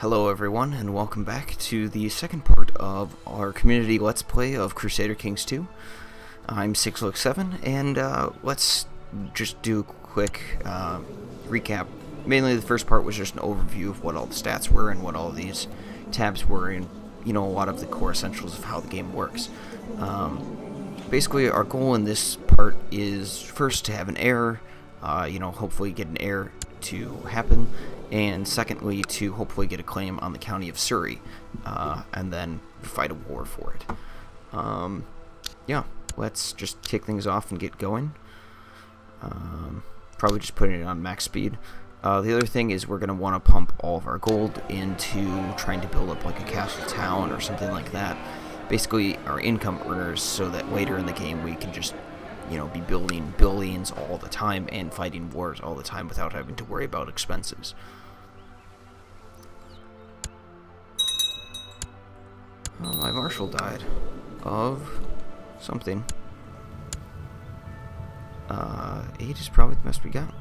Hello everyone, and welcome back to the second part of our community Let's Play of Crusader Kings 2. I'm 6Look7, and let's just do a quick recap. Mainly the first part was just an overview of what all the stats were and what all these tabs were, and a lot of the core essentials of how the game works. Basically, our goal in this part is first to have an heir, hopefully get an heir to happen, and secondly to hopefully get a claim on the county of Surrey, and then fight a war for it. Let's just kick things off and get going. Probably just putting it on max speed. The other thing is we're going to want to pump all of our gold into trying to build up like a castle town or something like that. Basically our income earners, so that later in the game we can just be building buildings all the time and fighting wars all the time without having to worry about expenses. Oh, my marshal died of something. 8 is probably the best we got.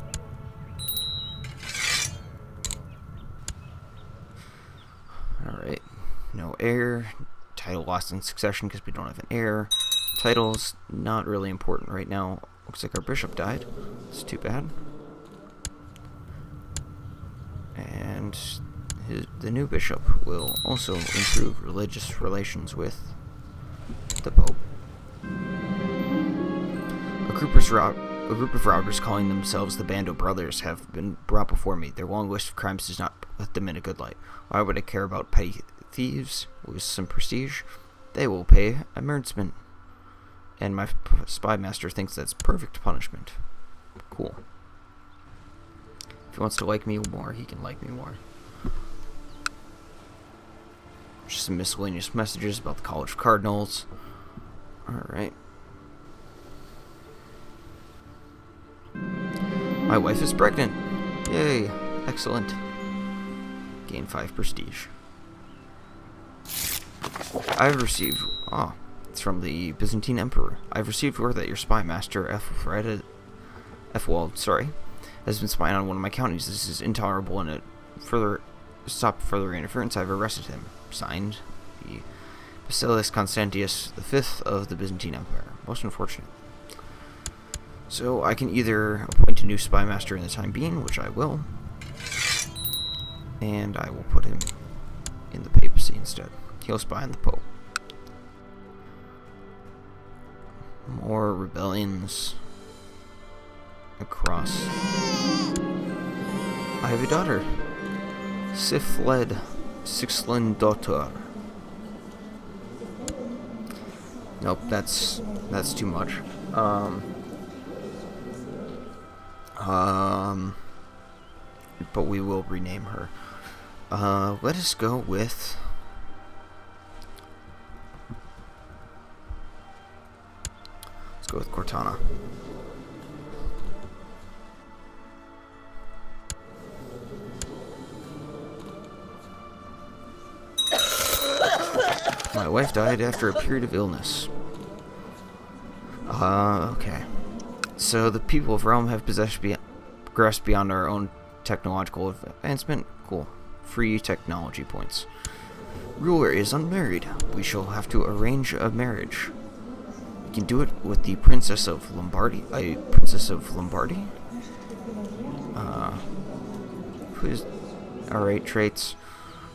Alright, no heir. Title lost in succession because we don't have an heir. Title's not really important right now. Looks like our bishop died. It's too bad. And the new bishop will also improve religious relations with the Pope. A group of robbers calling themselves the Bando Brothers have been brought before me. Their long list of crimes does not put them in a good light. Why would I care about petty thieves with some prestige? They will pay amercement. And my spy master thinks that's perfect punishment. Cool. If he wants to like me more, he can like me more. Just some miscellaneous messages about the College of Cardinals. Alright. My wife is pregnant. Yay. Excellent. Gain 5 prestige. I've received... it's from the Byzantine Emperor. I've received word that your spy master, F-Wald, has been spying on one of my counties. This is intolerable, and stop further interference. I've arrested him. Signed, the Basileus Constantius V of the Byzantine Empire. Most unfortunate. So I can either appoint a new spy master in the time being, which I will, and I will put him in the papacy instead. He'll spy on the Pope. More rebellions across. I have a daughter, Sifled Sixlin-Daughter. Nope, that's too much. But we will rename her. Let us go with... Let's go with Cortana. My wife died after a period of illness. Okay. So the people of Rome have progressed beyond our own technological advancement. Cool. Free technology points. Ruler is unmarried. We shall have to arrange a marriage. We can do it with the Princess of Lombardy. Princess of Lombardy? Alright, traits.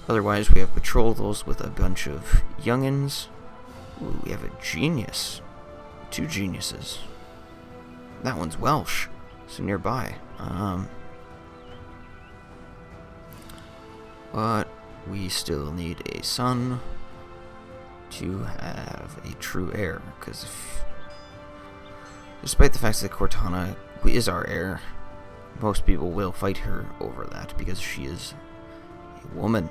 Otherwise, we have betrothals with a bunch of youngins. Ooh, we have a genius. 2 geniuses. That one's Welsh, so nearby. But we still need a son to have a true heir, because despite the fact that Cortana is our heir, most people will fight her over that because she is a woman.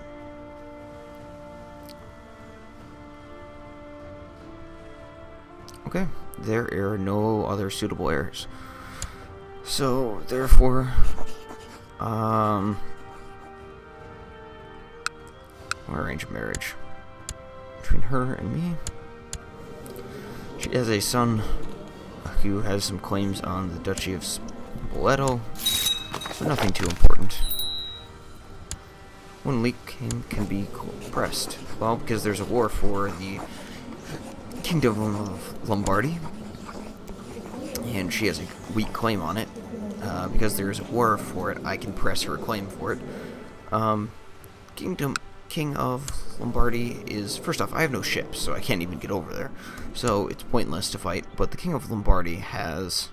Okay, there are no other suitable heirs. So, therefore, we'll arrange a marriage between her and me. She has a son who has some claims on the Duchy of Spoleto, so nothing too important. one weak king can be oppressed? Well, because there's a war for the Kingdom of Lombardy, and she has a weak claim on it. Because there's a war for it, I can press her claim for it. King of Lombardy is, first off, I have no ships, so I can't even get over there. So it's pointless to fight, but the King of Lombardy has,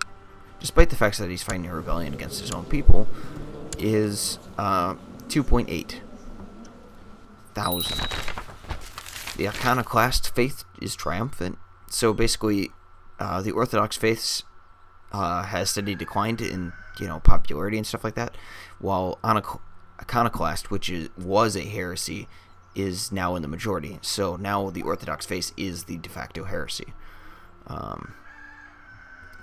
despite the fact that he's fighting a rebellion against his own people, is 2.8 thousand. The iconoclast faith is triumphant, so basically the Orthodox faiths has steadily declined in popularity and stuff like that, while iconoclast, which was a heresy, is now in the majority. So now the Orthodox faith is the de facto heresy.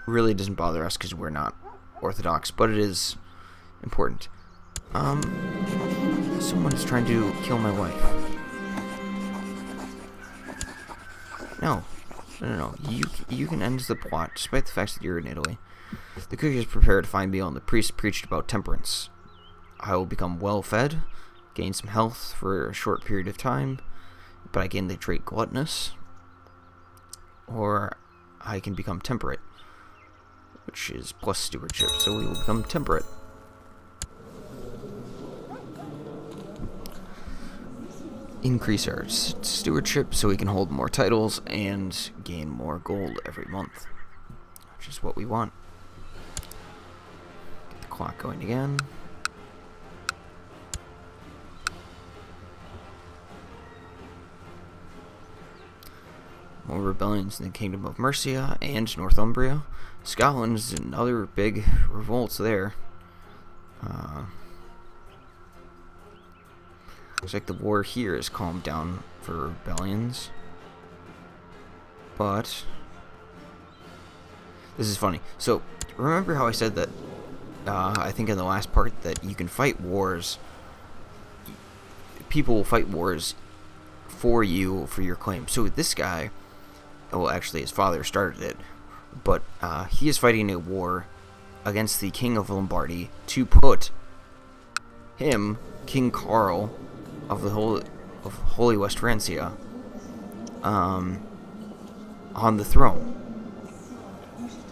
Really doesn't bother us because we're not Orthodox, but it is important. Someone is trying to kill my wife. No. You can end the plot, despite the fact that you're in Italy. The cook is prepared to find meal, and the priest preached about temperance. I will become well-fed, gain some health for a short period of time, but I gain the trait gluttonous. Or I can become temperate, which is plus stewardship, so we will become temperate. Increase our stewardship so we can hold more titles and gain more gold every month, which is what we want. Get the clock going again. More rebellions in the Kingdom of Mercia and Northumbria. Scotland is another big revolt there. Looks like the war here is calmed down for rebellions. But this is funny. So remember how I said that I think in the last part that you can fight wars. People will fight wars for you for your claim. So this guy, well, actually his father started it, but he is fighting a war against the King of Lombardy to put him, King Carl of the Holy West Francia, on the throne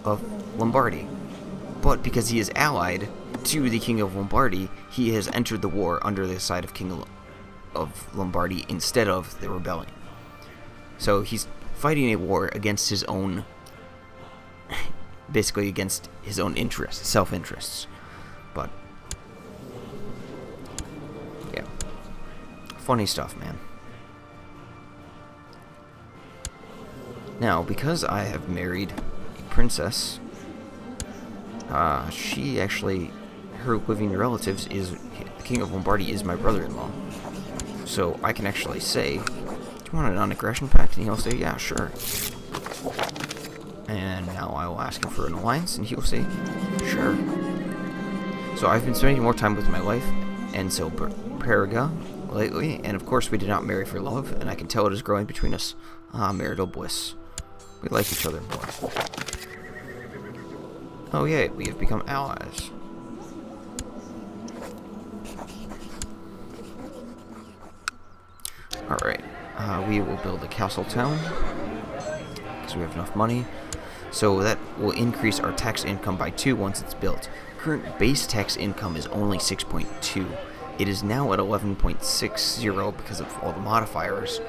of Lombardy. But because he is allied to the King of Lombardy, he has entered the war under the side of King of Lombardy instead of the rebellion. So he's fighting a war against his own, basically against his own interests, self-interests. But yeah, funny stuff, man. Now, because I have married a princess, she actually, her living relatives is, the King of Lombardy is my brother-in-law. So I can actually say, do you want a non-aggression pact? And he'll say, yeah, sure. And now I will ask him for an alliance, and he will say, sure. So I've been spending more time with my wife, and so Periga, lately, and of course we did not marry for love, and I can tell it is growing between us. Marital bliss. We like each other more. Oh yay, we have become allies. Alright, we will build a castle town, because we have enough money. So that will increase our tax income by 2 once it's built. Current base tax income is only 6.2. It is now at 11.60 because of all the modifiers.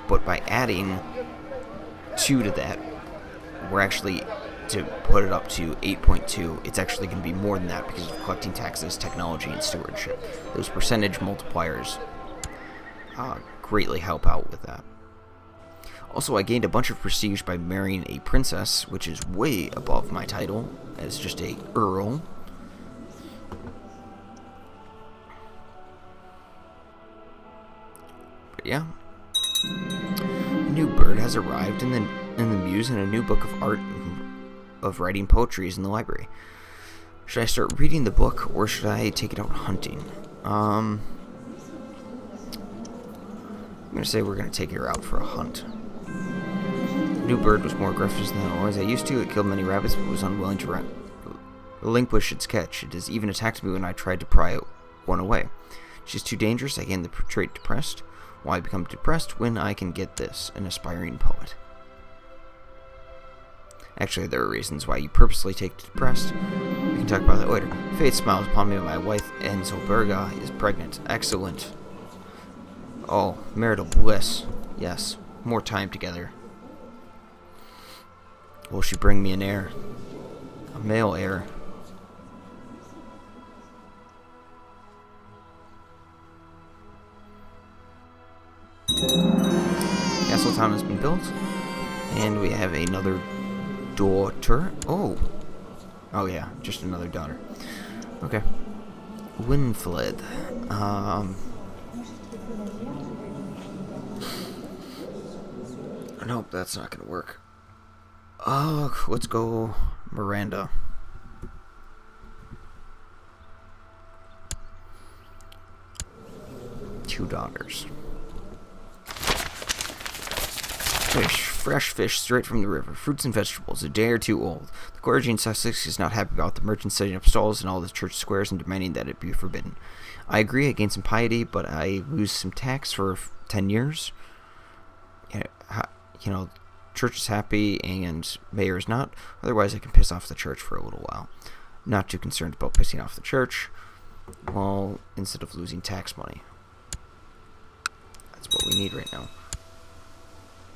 But by adding 2 to that, we're actually, to put it up to 8.2, it's actually going to be more than that because of collecting taxes, technology, and stewardship. Those percentage multipliers greatly help out with that. Also, I gained a bunch of prestige by marrying a princess, which is way above my title as just a earl. But yeah, a new bird has arrived in the muse, and a new book of art of writing poetry is in the library. Should I start reading the book, or should I take it out hunting? I'm gonna say we're gonna take her out for a hunt. The new bird was more aggressive than I was used to. It killed many rabbits, but was unwilling to relinquish its catch. It has even attacked me when I tried to pry one away. She's too dangerous. I gain the trait depressed. Why become depressed when I can get this? An aspiring poet. Actually, there are reasons why you purposely take depressed. We can talk about that later. Fate smiles upon me. My wife, Enzelberga, is pregnant. Excellent. Oh, marital bliss. Yes, more time together. Will she bring me an heir? A male heir. Castle Town has been built. And we have another daughter. Oh. Oh yeah, just another daughter. Okay. Winfled. Nope, that's not gonna work. Let's go Miranda. Two daughters. Fish. Fresh fish straight from the river. Fruits and vegetables, a day or two old. The clergy in Sussex is not happy about the merchants setting up stalls in all the church squares and demanding that it be forbidden. I agree, I gain some piety, but I lose some tax for 10 years. You know, church is happy and mayor is not. Otherwise, I can piss off the church for a little while. Not too concerned about pissing off the church. Well, instead of losing tax money. That's what we need right now.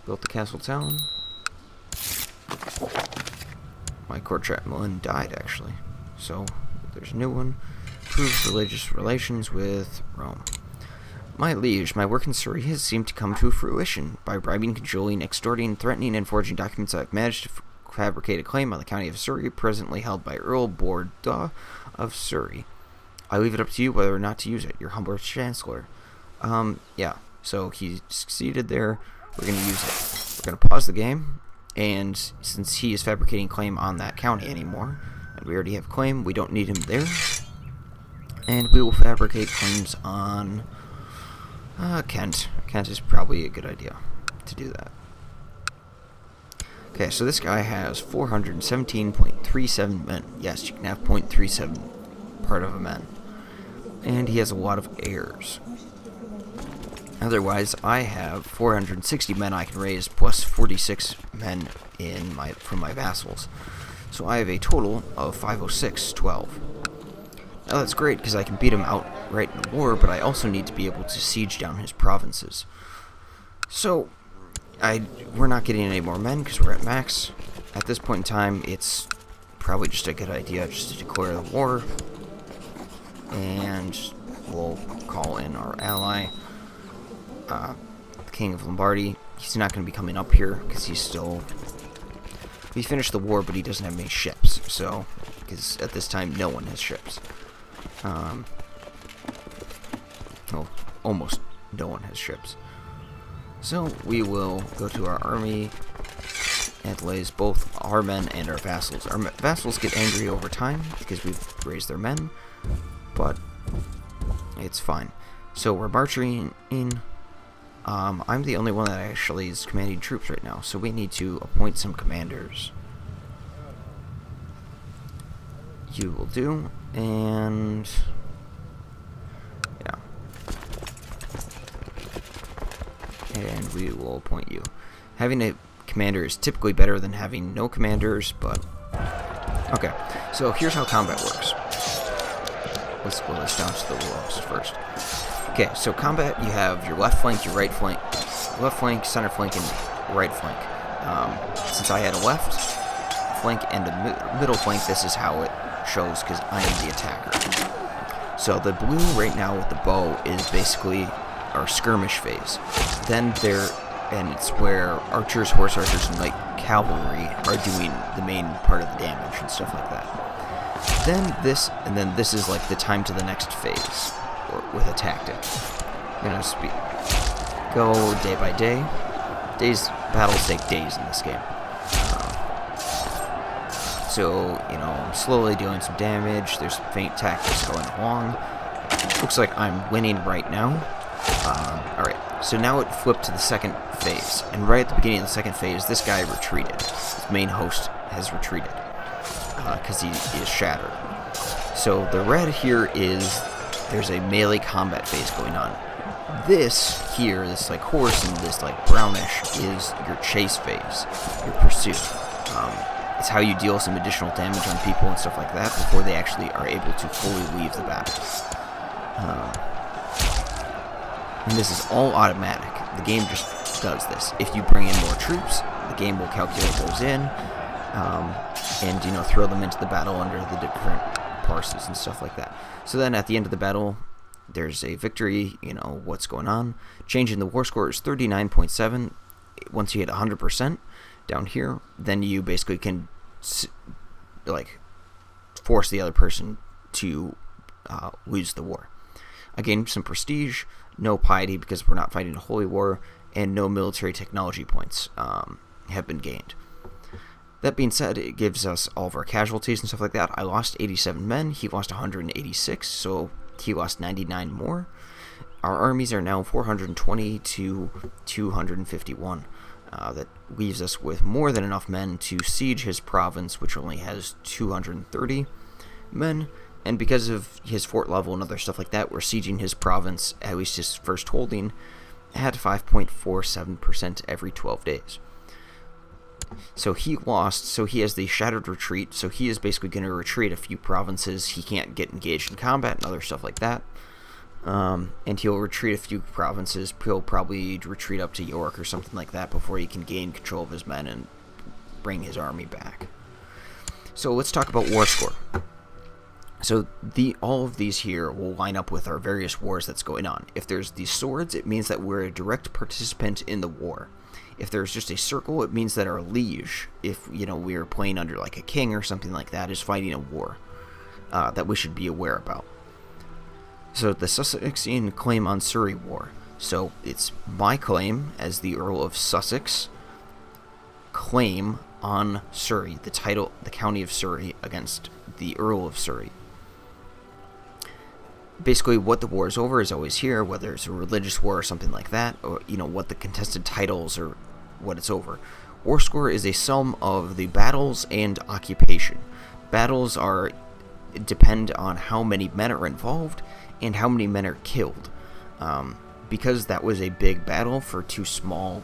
Built the castle town. My court chaplain died, actually. So, there's a new one. Proves religious relations with Rome. My liege, my work in Surrey has seemed to come to fruition. By bribing, cajoling, extorting, threatening, and forging documents, I've managed to fabricate a claim on the county of Surrey, presently held by Earl Borda of Surrey. I leave it up to you whether or not to use it. Your humble chancellor. Yeah. So he succeeded there. We're going to use it. We're going to pause the game. And since he is fabricating claim on that county anymore, and we already have claim, we don't need him there. And we will fabricate claims on Kent. Kent is probably a good idea to do that. Okay, so this guy has 417.37 men. Yes, you can have 0.37 part of a men. And he has a lot of heirs. Otherwise, I have 460 men I can raise, plus 46 men from my vassals. So I have a total of 506.12. Now that's great, because I can beat him outright in the war, but I also need to be able to siege down his provinces. So, we're not getting any more men, because we're at max. At this point in time, it's probably just a good idea just to declare the war. And we'll call in our ally, the King of Lombardy. He's not going to be coming up here, because he's still... He finished the war, but he doesn't have any ships, so... Because at this time, no one has ships. Well, almost no one has ships. So, we will go to our army and lays both our men and our vassals. Our vassals get angry over time, because we've raised their men, but it's fine. So, we're marching in... I'm the only one that actually is commanding troops right now, so we need to appoint some commanders. You will do, and yeah. And we will appoint you. Having a commander is typically better than having no commanders, but okay. So here's how combat works. Let's go this down to the walls first. Okay, so combat, you have your left flank, your right flank, center flank, and right flank. Since I had a left flank and a middle flank, this is how it shows, because I am the attacker. So the blue right now with the bow is basically our skirmish phase. Then and it's where archers, horse archers, and light cavalry are doing the main part of the damage and stuff like that. Then this is like the time to the next phase. With a tactic. Go day by day. Battles take days in this game. So, I'm slowly doing some damage. There's some faint tactics going along. Looks like I'm winning right now. Alright, so now it flipped to the second phase. And right at the beginning of the second phase, this guy retreated. His main host has retreated. Because he is shattered. So the red here is there's a melee combat phase going on. This here, this like horse and this like brownish, is your chase phase, your pursuit. It's how you deal some additional damage on people and stuff like that before they actually are able to fully leave the battle. And this is all automatic. The game just does this. If you bring in more troops, the game will calculate those in, and throw them into the battle under the different parses and stuff like that. So then at the end of the battle, there's a victory. What's going on. Change in the war score is 39.7. Once you hit 100% down here, then you basically can force the other person to lose the war. Again, some prestige, no piety because we're not fighting a holy war, and no military technology points have been gained. That being said, it gives us all of our casualties and stuff like that. I lost 87 men, he lost 186, so he lost 99 more. Our armies are now 420 to 251. That leaves us with more than enough men to siege his province, which only has 230 men. And because of his fort level and other stuff like that, we're sieging his province, at least his first holding, at 5.47% every 12 days. So he lost, so he has the Shattered Retreat, so he is basically going to retreat a few provinces. He can't get engaged in combat and other stuff like that. And he'll retreat a few provinces. He'll probably retreat up to York or something like that before he can gain control of his men and bring his army back. So let's talk about war score. So all of these here will line up with our various wars that's going on. If there's these swords, it means that we're a direct participant in the war. If there's just a circle, it means that our liege, if we are playing under like a king or something like that, is fighting a war that we should be aware about. So the Sussexian claim on Surrey war. So it's my claim as the Earl of Sussex, claim on Surrey, the county of Surrey, against the Earl of Surrey. Basically, what the war is over is always here, whether it's a religious war or something like that, or what the contested titles or what it's over. War score is a sum of the battles and occupation. Battles depend on how many men are involved and how many men are killed. Because that was a big battle for two small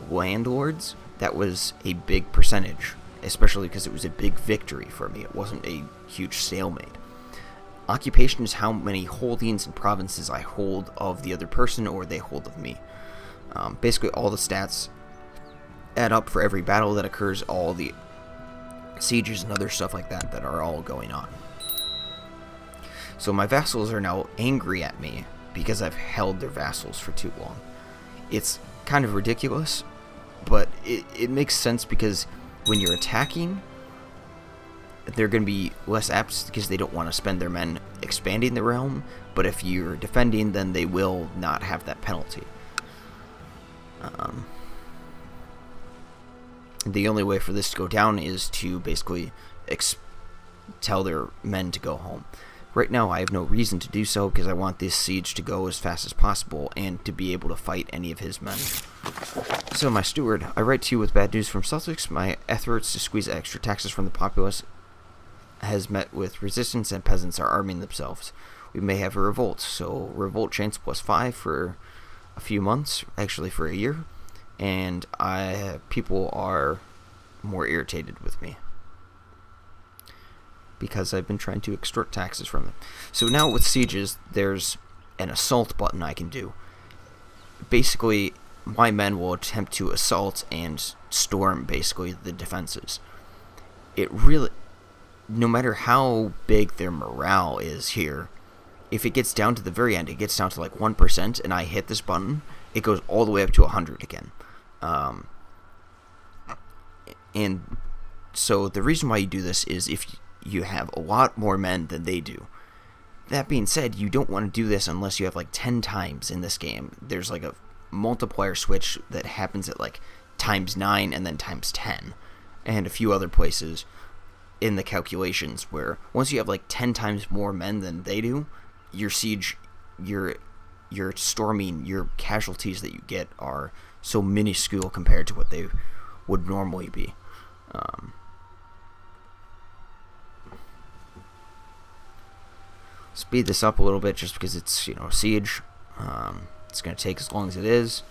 landlords, that was a big percentage, especially because it was a big victory for me. It wasn't a huge stalemate. Occupation is how many holdings and provinces I hold of the other person or they hold of me. Basically, all the stats add up for every battle that occurs, all the sieges and other stuff like that that are all going on. So my vassals are now angry at me because I've held their vassals for too long. It's kind of ridiculous, but it makes sense because when you're attacking, they're going to be less apt because they don't want to spend their men expanding the realm, but if you're defending, then they will not have that penalty. The only way for this to go down is to basically tell their men to go home. Right now, I have no reason to do so because I want this siege to go as fast as possible and to be able to fight any of his men. So, my steward, I write to you with bad news from Sussex. My efforts to squeeze extra taxes from the populace has met with resistance, and peasants are arming themselves. We may have a revolt, so revolt chance +5 for a few months, actually for a year, and people are more irritated with me because I've been trying to extort taxes from them. So now with sieges, there's an assault button I can do. Basically, my men will attempt to assault and storm basically the defenses. No matter how big their morale is here, if it gets down to the very end, it gets down to like 1%, and I hit this button, it goes all the way up to 100 again. And so the reason why you do this is if you have a lot more men than they do. That being said, you don't want to do this unless you have like 10 times in this game. There's like a multiplier switch that happens at like ×9 and then ×10, and a few other places in the calculations where once you have like 10 times more men than they do, your siege, your storming, your casualties that you get are so minuscule compared to what they would normally be. speed this up a little bit just because it's, you know, siege. It's going to take as long as it is.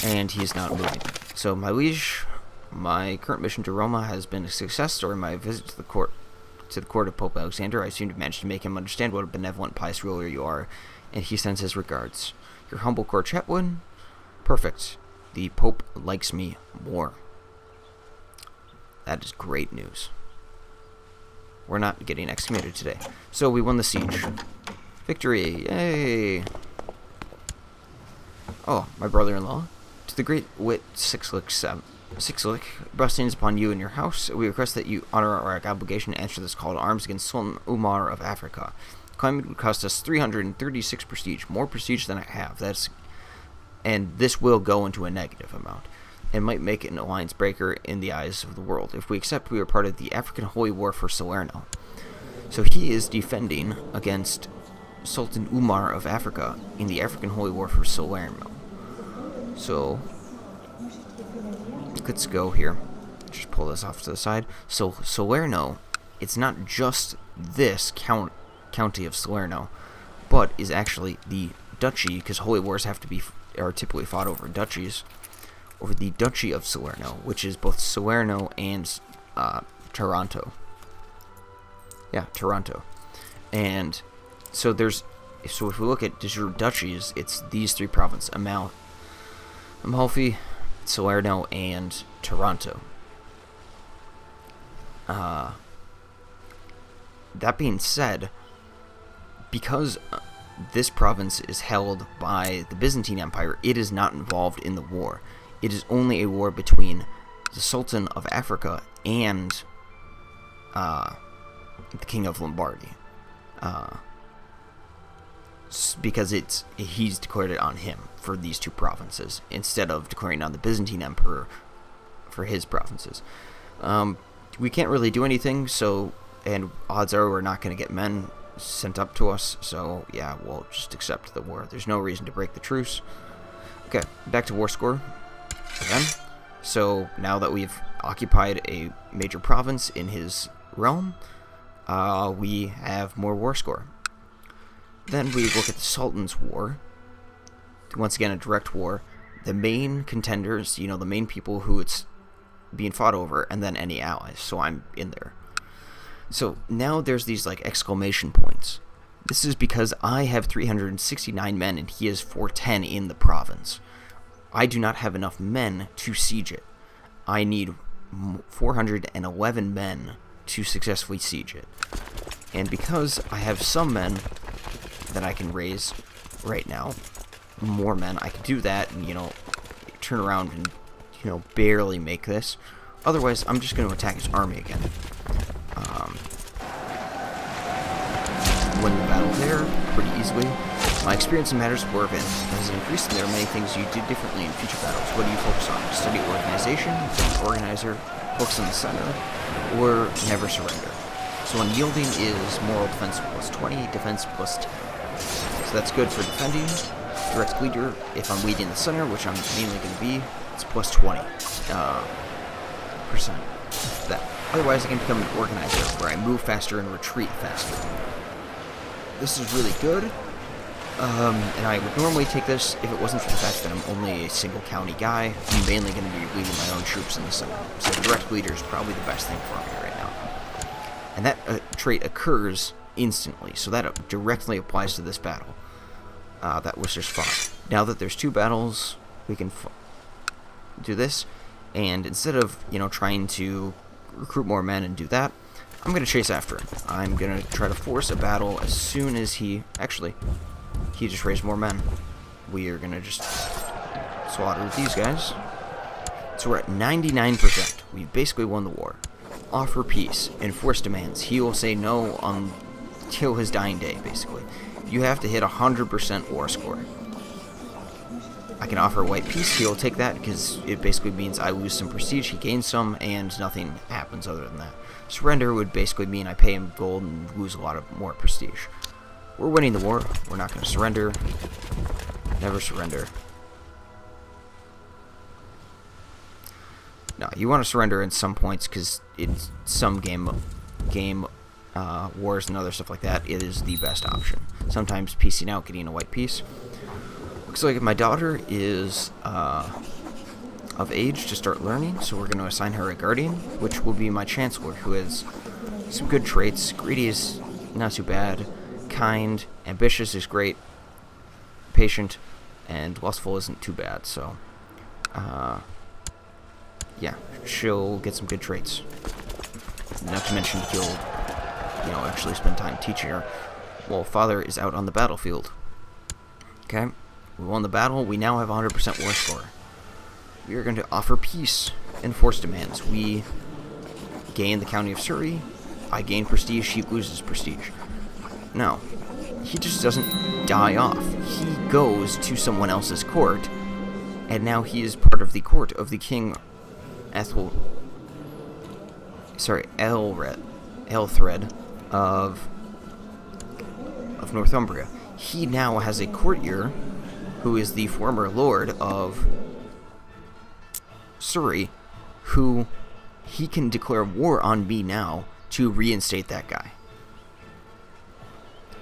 And he's not moving. So, my liege, my current mission to Roma has been a success. During my visit to the court of Pope Alexander, I seem to manage to make him understand what a benevolent, pious ruler you are, and he sends his regards. Your humble court chaplain? Perfect. The Pope likes me more. That is great news. We're not getting excommunicated today. So we won the siege. Victory! Yay! Oh, my brother-in-law. To the great wit Sixlick, blessings upon you and your house. We request that you honor our obligation to answer this call to arms against Sultan Umar of Africa. The climate would cost us 336 prestige, more prestige than I have. And this will go into a negative amount, and might make it an alliance breaker in the eyes of the world. If we accept, we are part of the African Holy War for Salerno. So he is defending against Sultan Umar of Africa in the African Holy War for Salerno. So let's go here. Just pull this off to the side. So Salerno, it's not just this county of Salerno, but is actually the duchy, because holy wars are typically fought over duchies, over the Duchy of Salerno, which is both Salerno and Taranto. Yeah, Taranto. And so if we look at duchies, it's these three provinces: Amalfi, Salerno, and Taranto. That being said, because this province is held by the Byzantine Empire, it is not involved in the war. It is only a war between the Sultan of Africa and the King of Lombardy. Because he's declared it on him for these two provinces, instead of declaring on the Byzantine Emperor for his provinces. We can't really do anything, and odds are we're not going to get men sent up to us, so yeah, we'll just accept the war. There's no reason to break the truce. Okay, back to war score again. So now that we've occupied a major province in his realm, we have more war score. Then we look at the Sultan's war. Once again, a direct war. The main contenders, the main people who it's being fought over, and then any allies. So I'm in there. So now there's these exclamation points. This is because I have 369 men and he has 410 in the province. I do not have enough men to siege it. I need 411 men to successfully siege it. And because I have some men that I can raise right now, more men, I can do that and, turn around and, barely make this. Otherwise, I'm just going to attack his army again. Win the battle there pretty easily. My experience in matters of war events has increased, and there are many things you do differently in future battles. What do you focus on? Study organization, be an organizer, focus on the center, or never surrender. So unyielding is moral defense plus 20, defense plus 10. So that's good for defending. Direct leader, if I'm leading the center, which I'm mainly going to be, it's plus 20%. That. Otherwise, I can become an organizer, where I move faster and retreat faster. This is really good. And I would normally take this if it wasn't for the fact that I'm only a single county guy. I'm mainly going to be leading my own troops in the center. So direct leader is probably the best thing for me right now. And that trait occurs instantly, so that directly applies to this battle. That was just fought. Now that there's two battles, we can do this. And instead of, trying to recruit more men and do that, I'm going to chase after him. I'm going to try to force a battle as soon as he just raised more men. We are going to just slaughter these guys. So we're at 99%. We basically won the war. Offer peace. Enforce demands. He will say no until his dying day, basically. You have to hit 100% war score. I can offer white peace. He'll take that because it basically means I lose some prestige, he gains some, and nothing happens other than that. Surrender would basically mean I pay him gold and lose a lot of more prestige. We're winning the war. We're not going to surrender. Never surrender. No, you want to surrender in some points because it's some game wars and other stuff like that, it is the best option. Sometimes piecing out, getting a white piece. Looks like my daughter is of age to start learning, so we're going to assign her a guardian, which will be my chancellor, who has some good traits. Greedy is not too bad. Kind, ambitious is great. Patient, and lustful isn't too bad, so yeah, she'll get some good traits. Not to mention he'll, actually spend time teaching her while father is out on the battlefield. Okay, we won the battle. We now have 100% war score. We are going to offer peace and force demands. We gain the county of Surrey. I gain prestige. She loses prestige. No, he just doesn't die off. He goes to someone else's court, and now he is part of the court of the King Ethelred of Northumbria. He now has a courtier who is the former lord of Surrey, who he can declare war on me now to reinstate that guy.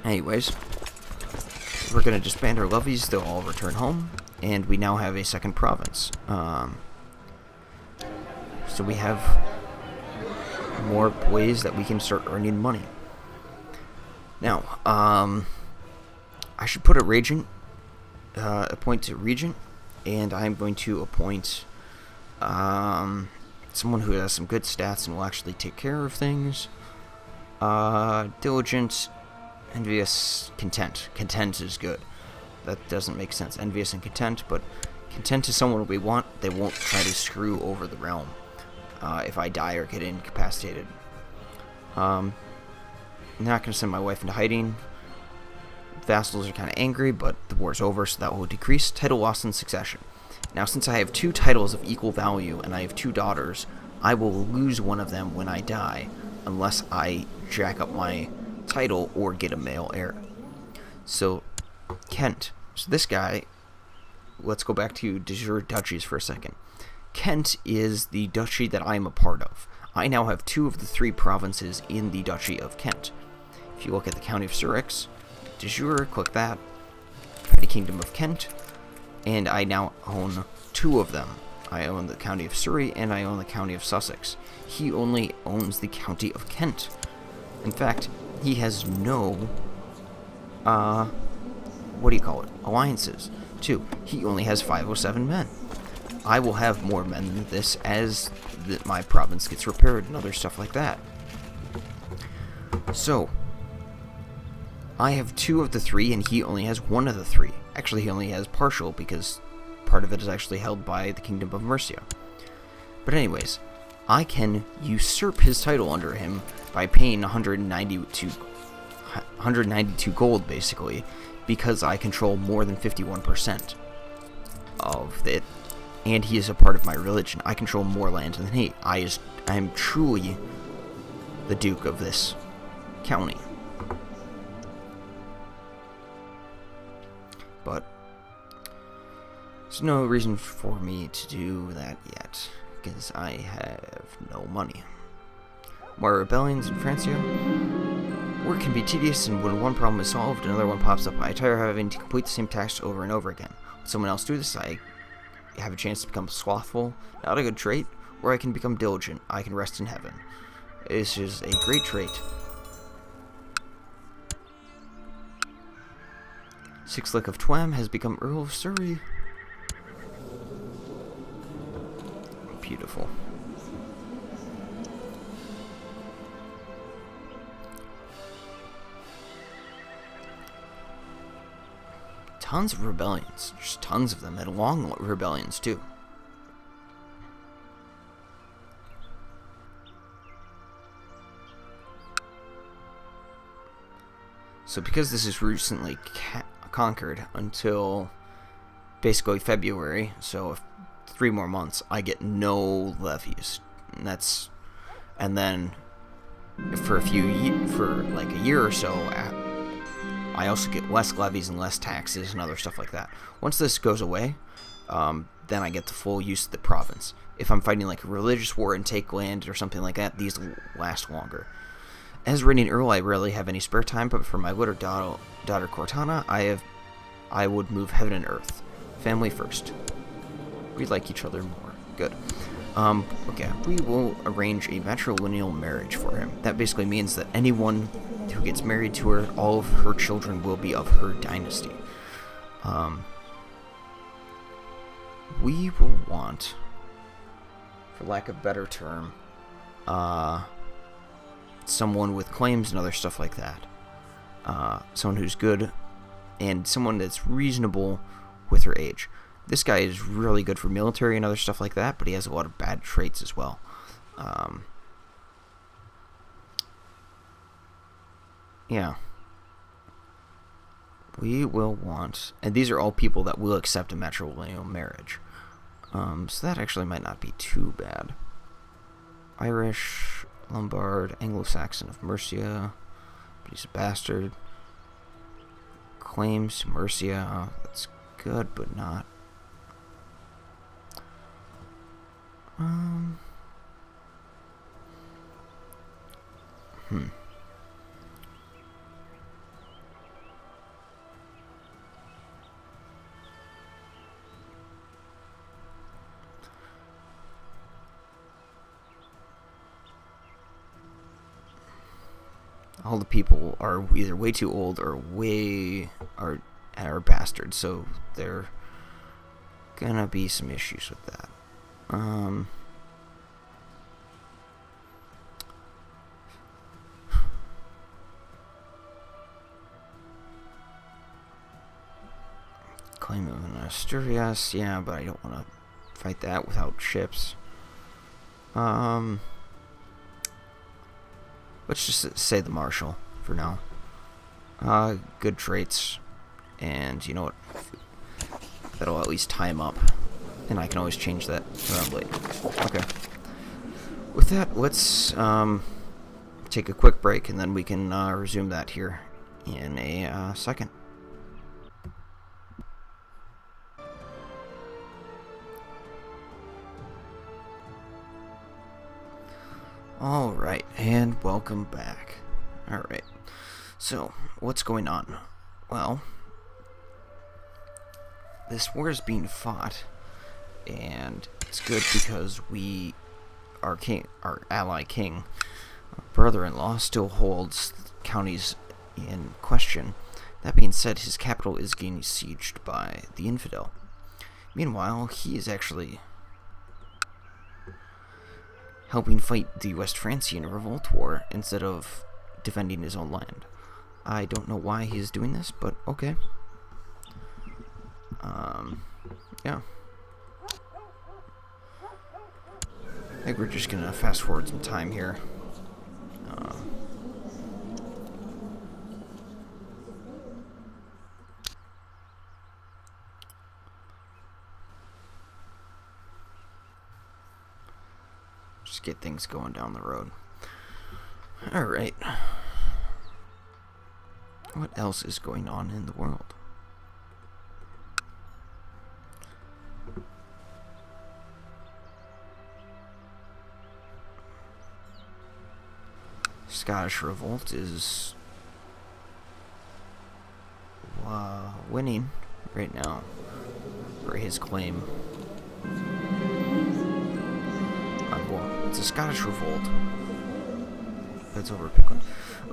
Anyways, we're going to disband our levies. They'll all return home, and we now have a second province. So we have more ways that we can start earning money. Now, I should put a regent, appoint a regent, and I'm going to appoint someone who has some good stats and will actually take care of things. Diligent, envious, content. Content is good. That doesn't make sense. Envious and content, but content is someone we want. They won't try to screw over the realm if I die or get incapacitated. I'm not going to send my wife into hiding. Vassals are kind of angry, but the war's over, so that will decrease. Title lost in succession. Now, since I have 2 titles of equal value and I have 2 daughters, I will lose one of them when I die, unless I jack up my title or get a male heir. So, Kent. So this guy, let's go back to de jure duchies for a second. Kent is the duchy that I am a part of. I now have 2 of the 3 provinces in the Duchy of Kent. If you look at the County of Sussex, de jure, click that, the Kingdom of Kent, and I now own 2 of them. I own the County of Surrey, and I own the County of Sussex. He only owns the County of Kent. In fact, he has no, alliances, too. He only has 507 men. I will have more men than this as my province gets repaired and other stuff like that. So, I have 2 of the 3, and he only has 1 of the 3. Actually, he only has partial, because part of it is actually held by the Kingdom of Mercia. But anyways, I can usurp his title under him by paying 192 gold, basically, because I control more than 51% of it, and he is a part of my religion. I control more land than he. I am truly the Duke of this county. But there's no reason for me to do that yet, because I have no money. More rebellions in Francia. Work can be tedious, and when one problem is solved, another one pops up. I tire of having to complete the same task over and over again. When someone else do this, I have a chance to become slothful, not a good trait, or I can become diligent. I can rest in heaven. This is a great trait. 6th of Twam has become Earl of Surrey. Beautiful. Tons of rebellions. Just tons of them, and long rebellions, too. So because this is recently conquered until basically February, so 3 more months, I get no levies. And then for like a year or so, I also get less levies and less taxes and other stuff like that. Once this goes away, then I get the full use of the province. If I'm fighting like a religious war and take land or something like that, these last longer. As reigning Earl, I rarely have any spare time, but for my little daughter Cortana, I would move heaven and earth. Family first. We like each other more. Good. Okay, we will arrange a matrilineal marriage for him. That basically means that anyone who gets married to her, all of her children will be of her dynasty. We will want, for lack of a better term, someone with claims and other stuff like that. Someone who's good, and someone that's reasonable with her age. This guy is really good for military and other stuff like that, but he has a lot of bad traits as well. Yeah. We will want... And these are all people that will accept a matrilineal marriage. So that actually might not be too bad. Irish, Lombard, Anglo-Saxon of Mercia. But he's a bastard. Claims to Mercia. That's good, but not... All the people are either way too old or are bastards, so there gonna be some issues with that. Claim of an Asturias, yeah, but I don't want to fight that without ships. Let's just say the Marshal for now. Good traits, and you know what? That'll at least tie him up, and I can always change that around later. Okay. With that, let's take a quick break, and then we can resume that here in a second. Alright, and welcome back. Alright, so, what's going on? Well, this war is being fought, and it's good because our ally king, brother-in-law, still holds counties in question. That being said, his capital is getting sieged by the infidel. Meanwhile, he is actually helping fight the West Francian revolt war instead of defending his own land. I don't know why he's doing this, but okay. Yeah. I think we're just gonna fast forward some time here. Just get things going down the road. Alright. What else is going on in the world? Scottish revolt is winning right now for his claim. Well, it's a Scottish revolt. That's over Pickland.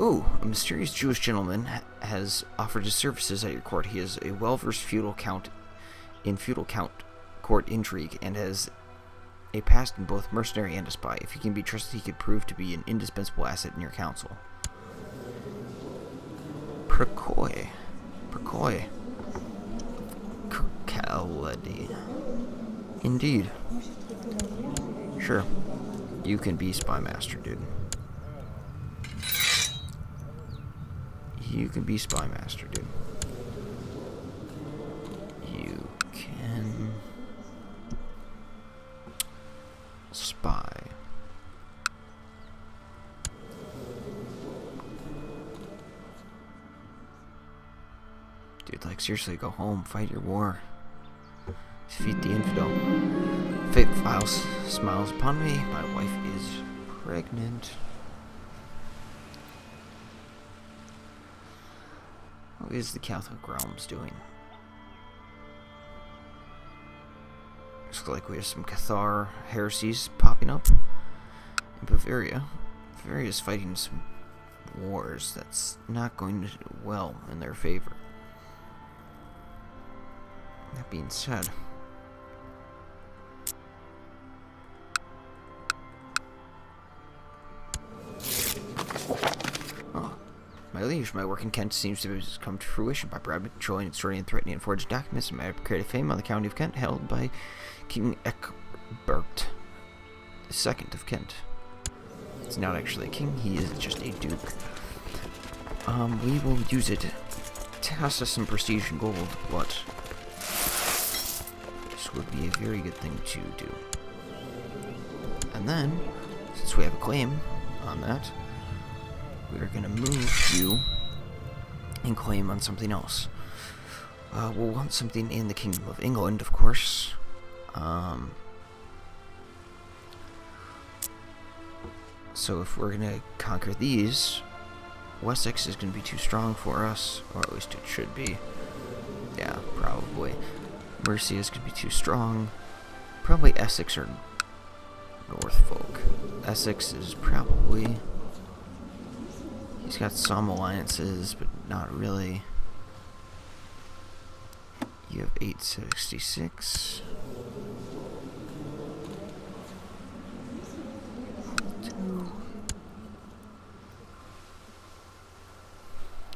Ooh, a mysterious Jewish gentleman has offered his services at your court. He is a well-versed feudal count in feudal court intrigue and has a past in both mercenary and a spy. If he can be trusted, he could prove to be an indispensable asset in your council. Prekoi. Kirkaladi. Indeed. Sure. You can be spy master, dude. You can be spy master, dude. You can spy. Dude, like, seriously, go home, fight your war. Defeat the infidel. Fate smiles upon me. My wife is pregnant. How is the Catholic realms doing? Looks like we have some Cathar heresies popping up in Bavaria. Bavaria is fighting some wars that's not going to do well in their favor. That being said, my liege, my work in Kent seems to have come to fruition by bribing, controlling, extorting, threatening, and forging documents. And my creative fame on the county of Kent, held by King Egbert II of Kent. He's not actually a king; he is just a duke. We will use it to house us some prestige and gold, but this would be a very good thing to do. And then, since we have a claim on that, we are going to move you and claim on something else. We'll want something in the Kingdom of England, of course. So if we're going to conquer these, Wessex is going to be too strong for us, or at least it should be. Yeah, probably. Mercia is going to be too strong. Probably Essex or Norfolk. Essex is probably... He's got some alliances, but not really. You have 866.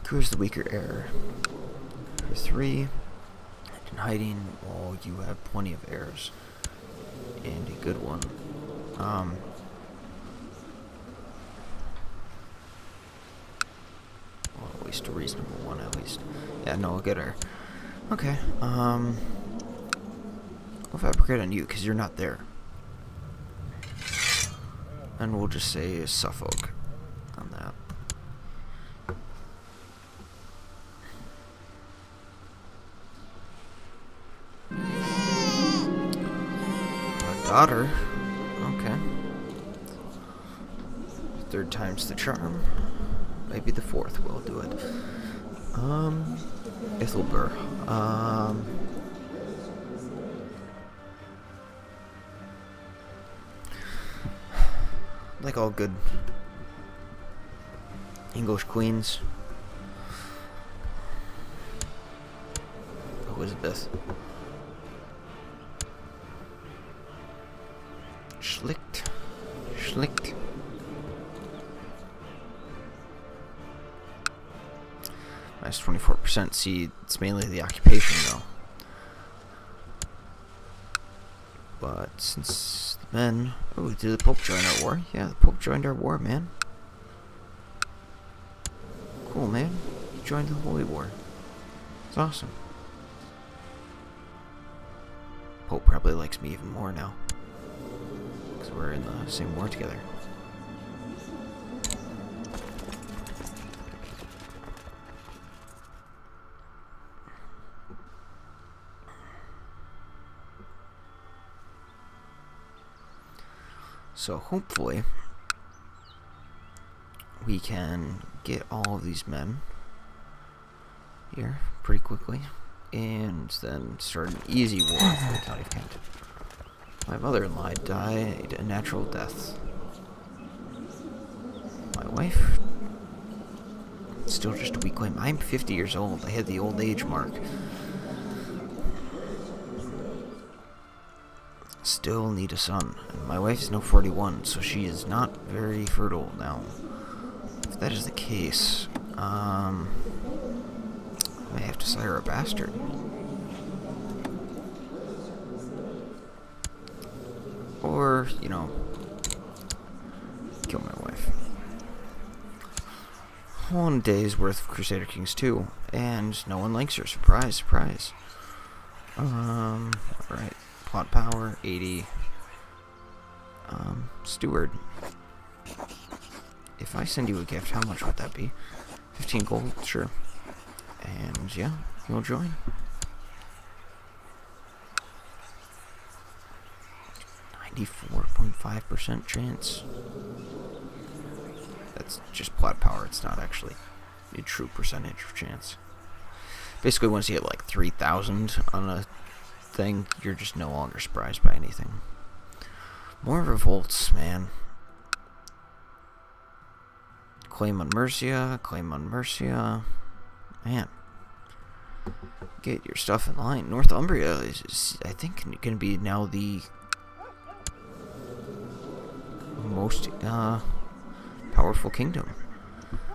Who's the weaker heir? For 3. In hiding, well, you have plenty of heirs. And a good one. Well, at least a reasonable one, at least. Yeah, no, a good heir. Okay, we'll fabricate on you, because you're not there. And we'll just say Suffolk on that. Daughter. Okay. Third time's the charm. Maybe the fourth will do it. Ethelbur. Like all good English queens. Elizabeth. Schlicht. Minus 24%. See, it's mainly the occupation, though. But since the men... Oh, did the Pope join our war? Yeah, the Pope joined our war, man. Cool, man. He joined the Holy War. It's awesome. Pope probably likes me even more now. Because we're in the same war together. So hopefully we can get all of these men here pretty quickly and then start an easy war for the County of Kent. My mother-in-law died a natural death. My wife, still just a weak claim. I'm 50 years old. I hit the old age mark. Still need a son. And my wife is now 41, so she is not very fertile now. If that is the case, I may have to sire a bastard. Or, you know, kill my wife. 1 day's worth of Crusader Kings 2, and no one likes her. Surprise, surprise. Alright. Plot power, 80. Steward. If I send you a gift, how much would that be? 15 gold? Sure. And yeah, you'll join. 94.5% chance. That's just plot power, it's not actually a true percentage of chance. Basically, once you hit like 3,000 on a thing, you're just no longer surprised by anything. More revolts, man. Claim on Mercia, claim on Mercia. Man. Get your stuff in line. Northumbria is I think, going to be now the most powerful kingdom.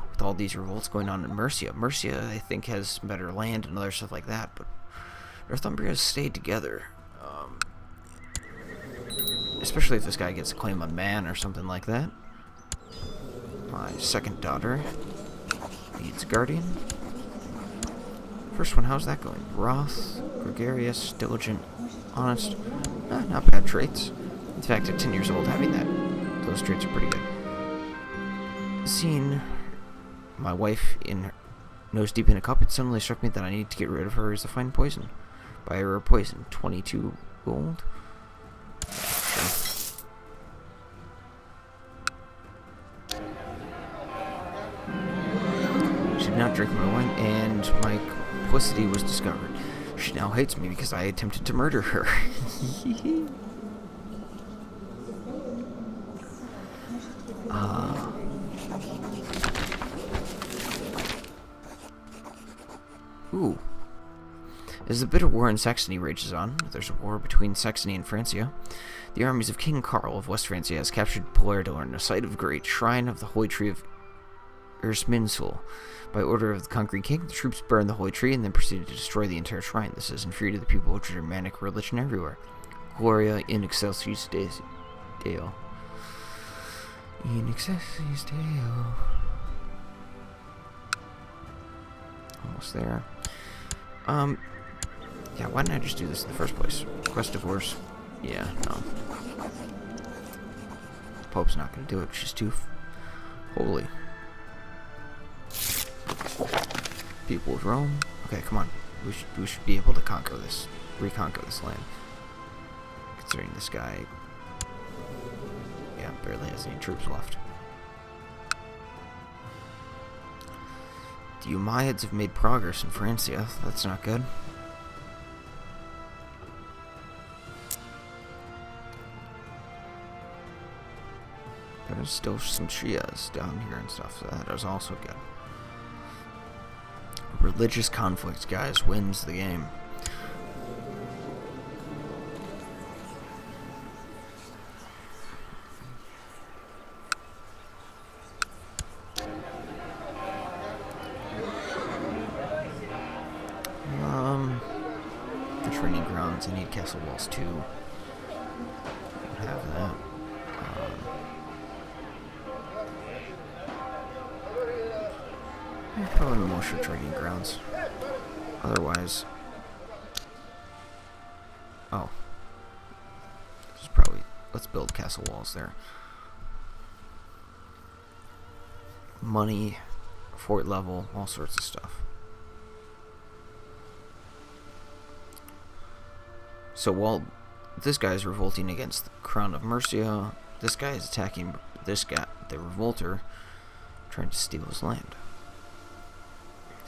With all these revolts going on in Mercia. Mercia, I think, has better land and other stuff like that, but Northumbria has stayed together. Especially if this guy gets a claim on Man or something like that. My second daughter needs Guardian. First one, how's that going? Wroth, gregarious, diligent, honest. Not bad traits. In fact, at 10 years old, having those traits are pretty good. Seeing my wife in her nose deep in a cup, it suddenly struck me that I need to get rid of her as a fine poison. Buy her a poison. 22 gold. She did not drink my wine, and my complicity was discovered. She now hates me because I attempted to murder her. Ooh. As the bitter war in Saxony rages on, there's a war between Saxony and Francia. The armies of King Karl of West Francia has captured Polerdorn, a site of great shrine of the holy tree of Ersminsul. By order of the conquering king, the troops burned the holy tree and then proceeded to destroy the entire shrine. This has infuriated the people of Germanic religion everywhere. Gloria in excelsis Deo. In excelsis Deo. Almost there. Yeah, why didn't I just do this in the first place? Quest divorce. Yeah, no. Pope's not going to do it. She's too holy. People of Rome. Okay, come on. We should be able to reconquer this land. Considering this guy, yeah, barely has any troops left. The Umayyads have made progress in Francia. That's not good. There's still some Shias down here and stuff, so that is also good. Religious conflict, guys, wins the game. The training grounds, I need castle walls too. Don't have that. Probably more for training grounds. Otherwise, this is probably, let's build castle walls there. Money, fort level, all sorts of stuff. So while this guy is revolting against the crown of Mercia, this guy is attacking this guy, the revolter, trying to steal his land.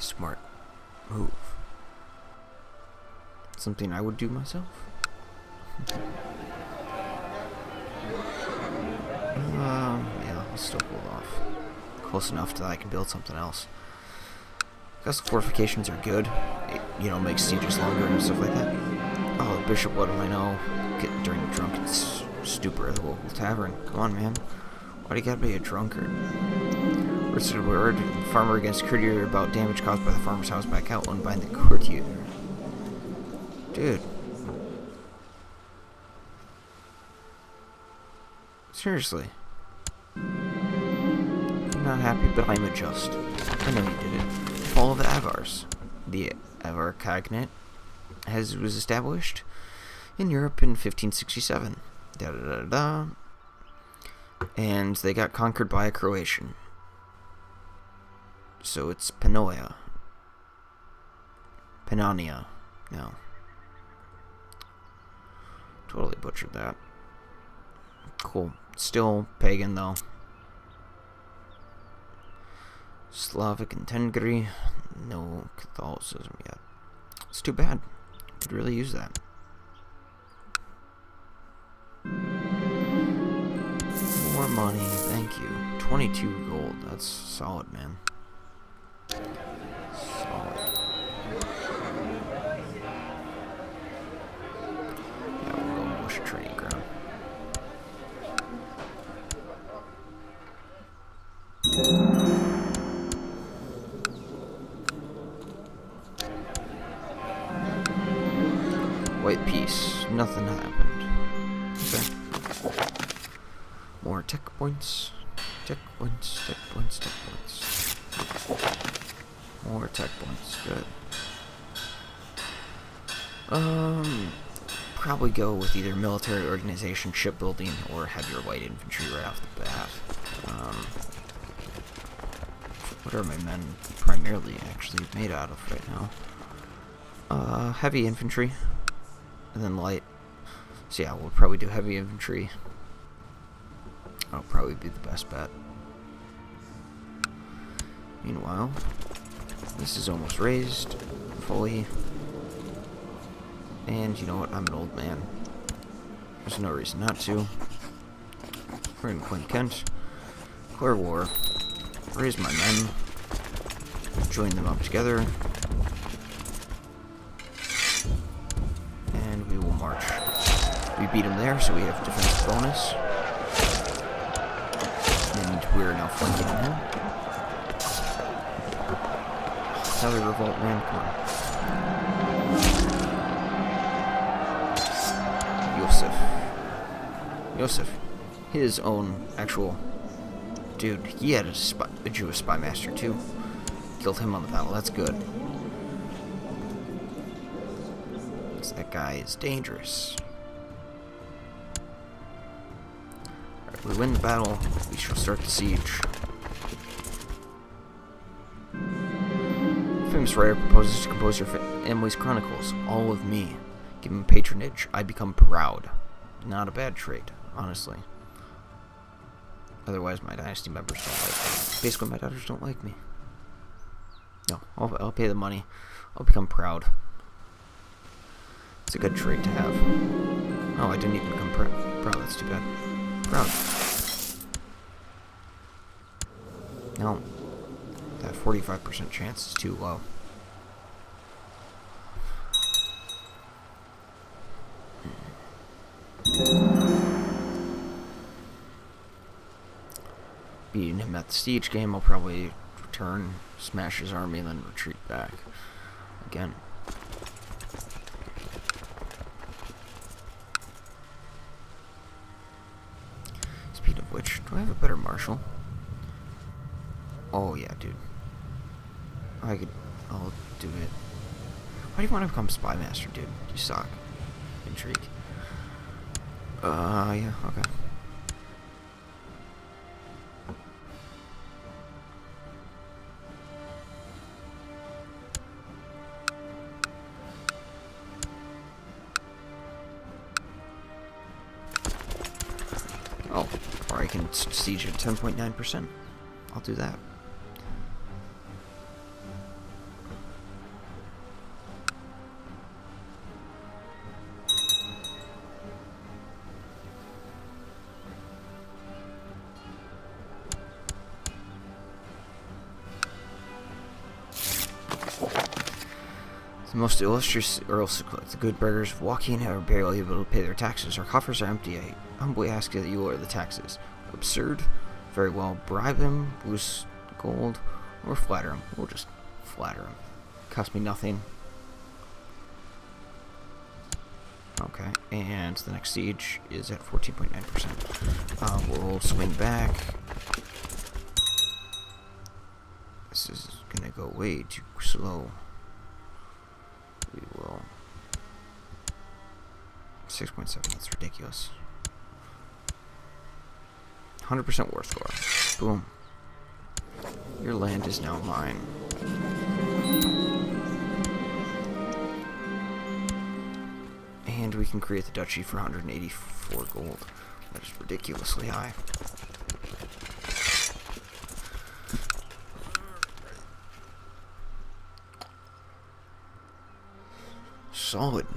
Smart move. Something I would do myself. Yeah, I'll still hold off. Close enough that I can build something else. Castle fortifications are good. It, makes sieges longer and stuff like that. Oh, the bishop, what do I know? Getting during the drunken stupor of the local tavern. Come on, man. Why do you gotta be a drunkard? Words to the word, farmer against courtier about damage caused by the farmer's house by outland by the courtier. Dude. Seriously. I'm not happy, but I'm a just. I know you did it. Fall of the Avars. The Avar Cognate was established in Europe in 1567. And they got conquered by a Croatian. So it's Pannonia. No. Totally butchered that. Cool. Still pagan, though. Slavic and Tengri. No Catholicism yet. It's too bad. Could really use that. More money, thank you. 22 gold. That's solid, man. Solid. Yeah, we'll go bush training ground. White piece. Nothing happened. Okay. More tech points. Tech points. Tech points. Tech points. More tech points. Good. Probably go with either military organization, shipbuilding, or heavier light infantry right off the bat. What are my men primarily actually made out of right now? Heavy infantry, and then light. So yeah, we'll probably do heavy infantry. That'll probably be the best bet. Meanwhile, this is almost raised fully. And you know what? I'm an old man. There's no reason not to. We're in Quinn Kent. Declare war. Raise my men. Join them up together. And we will march. We beat them there, so we have defense bonus. And we're now flanking him. Another revolt, man. Come on. Yosef. His own actual dude. He had a Jewish spy master too. Killed him on the battle. That's good. That guy is dangerous. Alright, we win the battle. We shall start the siege. Famous writer proposes to compose your family's chronicles. All of me. Give him patronage. I become proud. Not a bad trait, honestly. Otherwise, my dynasty members don't like me. Basically, my daughters don't like me. No, I'll pay the money. I'll become proud. It's a good trait to have. Oh, I didn't even become proud. That's too bad. Proud. No. That 45% chance is too low. Beating him at the siege game, I'll probably return, smash his army, and then retreat back. Again. Speaking of which, do I have a better marshal? Oh yeah, dude. I'll do it. Why do you want to become spy master, dude? You suck. Intrigue. Yeah, okay. Oh, or I can siege at 10.9%. I'll do that. The most illustrious earls, the good beggars of Woking, are barely able to pay their taxes. Our coffers are empty. I humbly ask that you lower the taxes. Absurd? Very well. Bribe him, lose gold, or flatter him. We'll just flatter him. Cost me nothing. Okay, and the next siege is at 14.9%. We'll swing back. This is gonna go way too slow. We will 6.7. That's ridiculous. 100% war score. Boom. Your land is now mine. And we can create the duchy for 184 gold. That is ridiculously high. solid.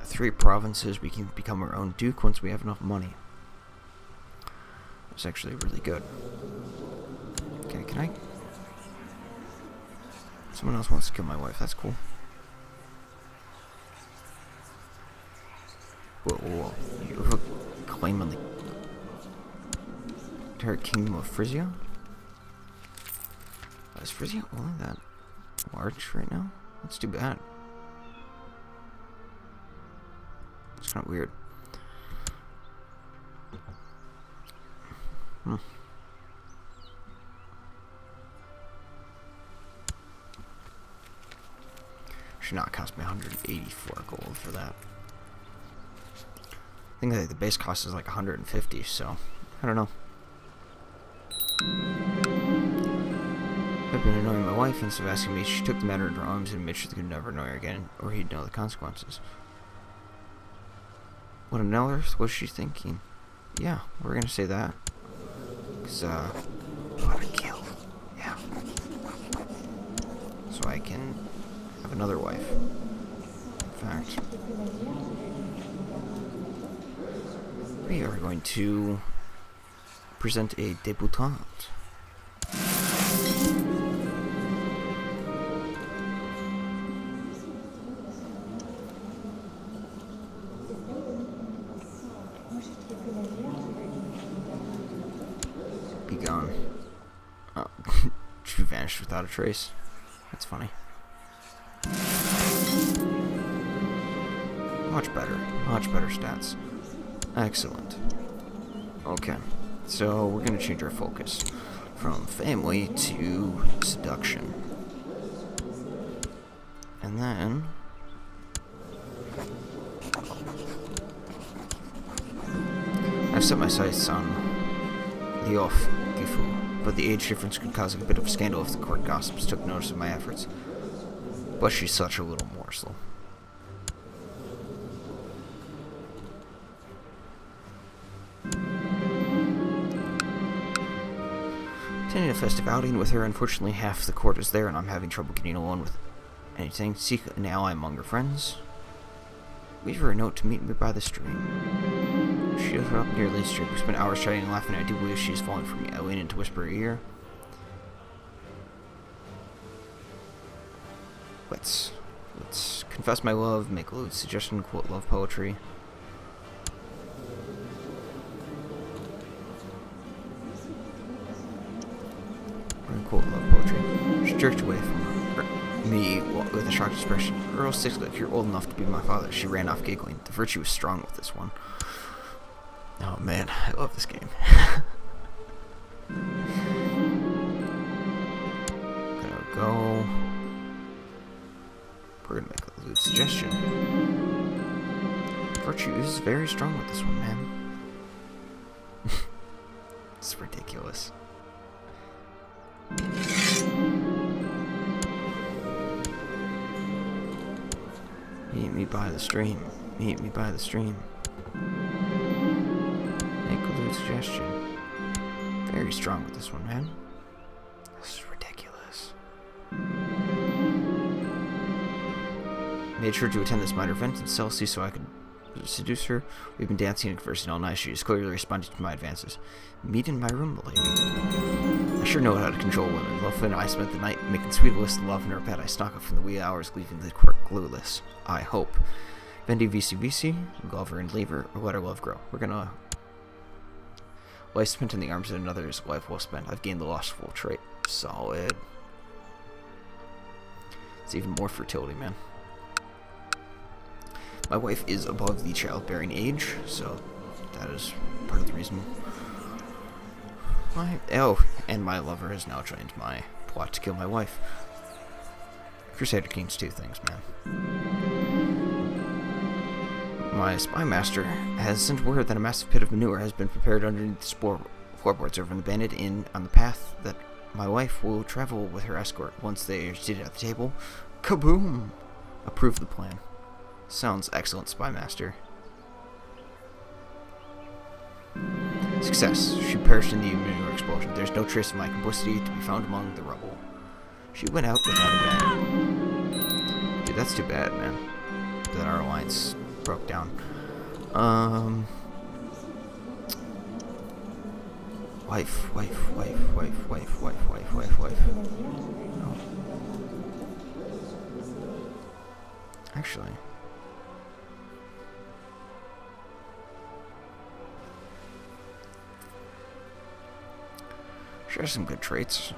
3 provinces. We can become our own duke once we have enough money. It's actually really good. Okay, can I? Someone else wants to kill my wife. That's cool. Whoa, whoa, whoa. You have a claim on the entire kingdom of Frisia? Is Frisia only that large right now? That's too bad. It's kind of weird. Should not cost me 184 gold for that. I think that the base cost is like 150, so I don't know. I've been annoying my wife instead of asking me. She took the matter into her arms and made sure they could never annoy her again, or he'd know the consequences. What on earth was she thinking? Yeah, we're gonna say that. Cause, what a kill. Yeah. So I can have another wife. In fact, we are going to present a debutante. Be gone. Oh, she vanished without a trace. That's funny. Much better stats. Excellent. Okay, so we're gonna change our focus from family to seduction. And then I've set my sights on Leof Gifu, but the age difference could cause a bit of a scandal if the court gossips took notice of my efforts. But she's such a little morsel. Attending a festive outing with her, unfortunately half the court is there and I'm having trouble getting along with anything. Seek an ally among her friends. Leave her a note to meet me by the stream. She is up near Lee Street. We spent hours chatting and laughing. I do believe she is falling for me. I lean in to whisper her ear. Let's confess my love, make a lewd suggestion, quote love poetry. We're gonna quote love poetry. She jerked away from me with a shocked expression. Earl Sixlick, you're old enough to be my father. She ran off giggling. The virtue was strong with this one. Oh man, I love this game. Gonna go. We're gonna make a lewd suggestion. Virtue is very strong with this one, man. It's ridiculous. Meet me by the stream. Meet me by the stream. Make a lewd suggestion. Very strong with this one, man. This is ridiculous. Made sure to attend this minor event in Chelsea so I could seduce her. We've been dancing and conversing all night. She has clearly responded to my advances. Meet in my room, lady. I sure know how to control women. Lofa and I spent the night making sweet lists of love in her bed. I snuck up from the wee hours, leaving the court glueless. I hope. Bendy VC, Glover and Lever, or let our love grow. We're gonna... Life spent in the arms of another is life well spent. I've gained the lustful trait. Solid. It's even more fertility, man. My wife is above the childbearing age, so that is part of the reason. Oh, and my lover has now joined my plot to kill my wife. Crusader Kings 2 things, man. My spy master has sent word that a massive pit of manure has been prepared underneath the floorboards over in the bandit inn on the path that my wife will travel with her escort. Once they are seated at the table, kaboom! Approve the plan. Sounds excellent, spy master. Success. She perished in the manure explosion. There's no trace of my complicity to be found among the rubble. She went out without a bang. Dude, that's too bad, man. that our alliance broke down. Wife. No. Actually. She has some good traits.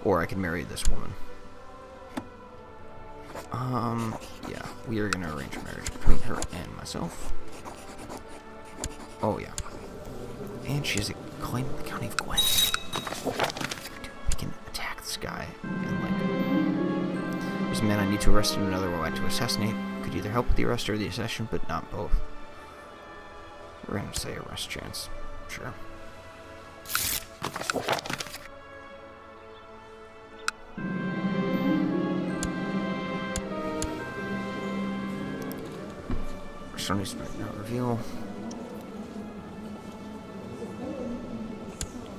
Or I can marry this woman. Yeah, we are gonna arrange a marriage between her and myself. Oh, yeah. And she's a claim in the county of Gwen. Dude, we can attack this guy. And, like, there's a man I need to arrest and another would like to assassinate. Could either help with the arrest or the assassination, but not both. We're gonna say arrest chance. Sure. Sony Sprint not reveal.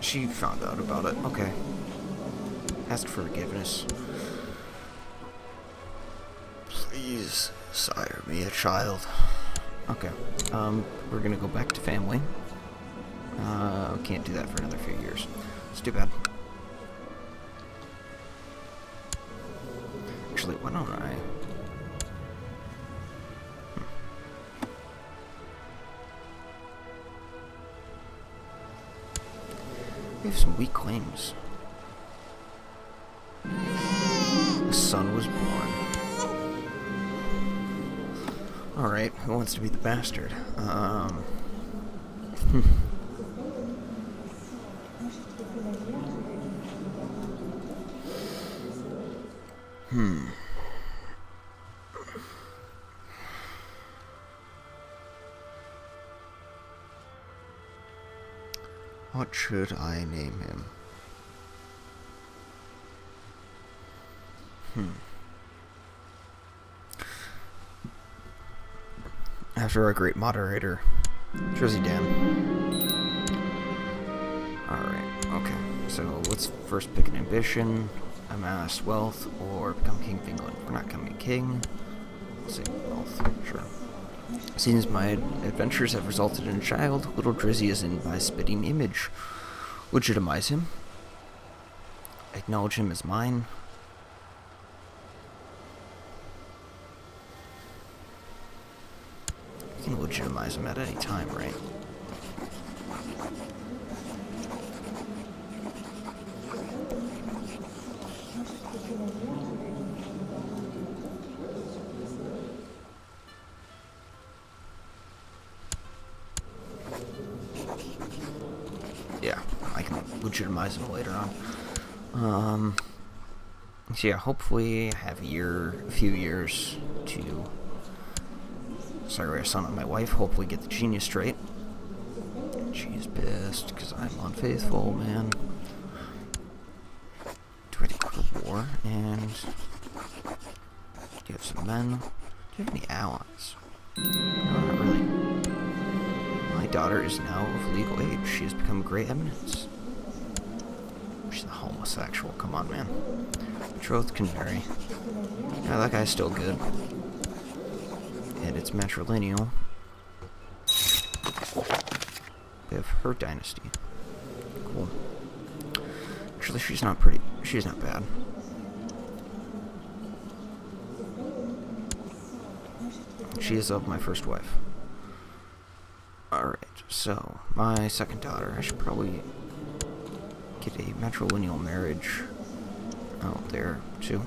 She found out about it. Okay. Ask for forgiveness. Please sire me a child. Okay. We're gonna go back to family. Can't do that for another few years. It's too bad. Actually, why don't I? We have some weak claims. A son was born. Alright, who wants to be the bastard? What should I name him? After our great moderator, Drizzy Dan. Alright, okay. So let's first pick an ambition, amass wealth, or become King of England. We're not becoming king. Let's say wealth, sure. Since my adventures have resulted in a child, little Drizzy is in my spitting image. Legitimize him. Acknowledge him as mine. You can legitimize him at any time, right? Yeah, I can legitimize him later on. So yeah, hopefully I have a few years to sorry, a son of my wife, hopefully get the genius trait. She's pissed because I'm unfaithful, man. Do I declare war? And do you have some men? Do you have any allies? No, not really. My daughter is now of legal age. She has become a great eminence. She's a homosexual. Come on, man. Betrothed can marry. Yeah, that guy's still good. And it's matrilineal. We have her dynasty. Cool. Actually, she's not pretty. She's not bad. She is of my first wife. Alright, so my second daughter, I should probably get a matrilineal marriage out there too.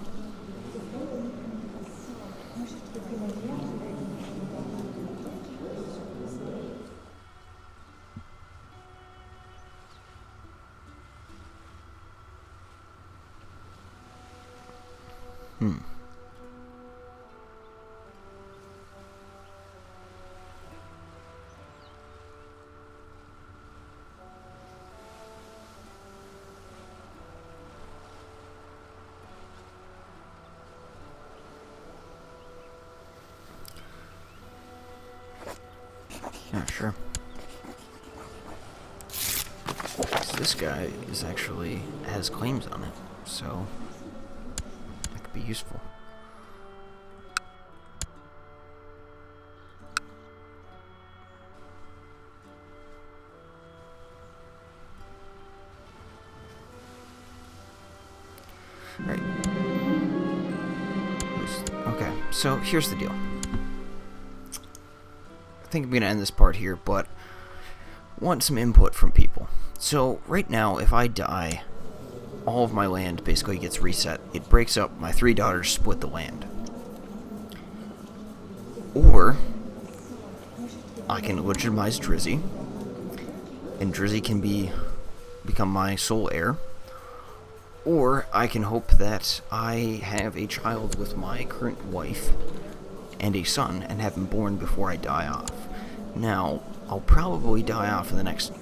Yeah, sure. So this guy is actually has claims on it, so that could be useful. Right. Okay, so here's the deal. I think I'm going to end this part here, but want some input from people. So right now, if I die, all of my land basically gets reset. It breaks up. My 3 daughters split the land. Or I can legitimize Drizzy, and Drizzy can become my sole heir. Or I can hope that I have a child with my current wife and a son and have him born before I die off. Now, I'll probably die off in the next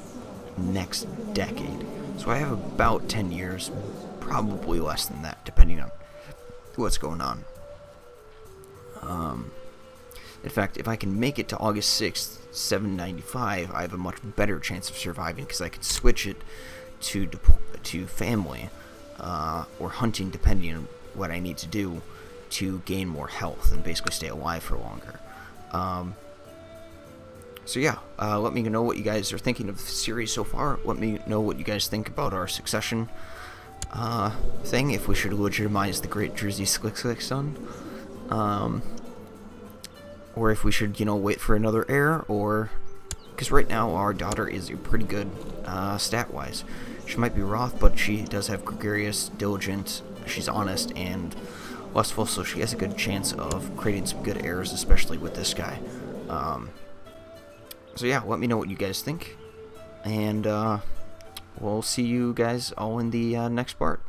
decade. So I have about 10 years, probably less than that, depending on what's going on. In fact, if I can make it to August 6th, 795, I have a much better chance of surviving because I could switch it to family. Or hunting, depending on what I need to do to gain more health and basically stay alive for longer. So yeah, let me know what you guys are thinking of the series so far. Let me know what you guys think about our succession thing, if we should legitimize the great Drizzy Slick son. Or if we should, wait for another heir, or... Because right now our daughter is pretty good stat-wise. She might be Roth, but she does have gregarious, diligent, she's honest, and lustful, so she has a good chance of creating some good heirs, especially with this guy. So yeah, let me know what you guys think, and we'll see you guys all in the next part.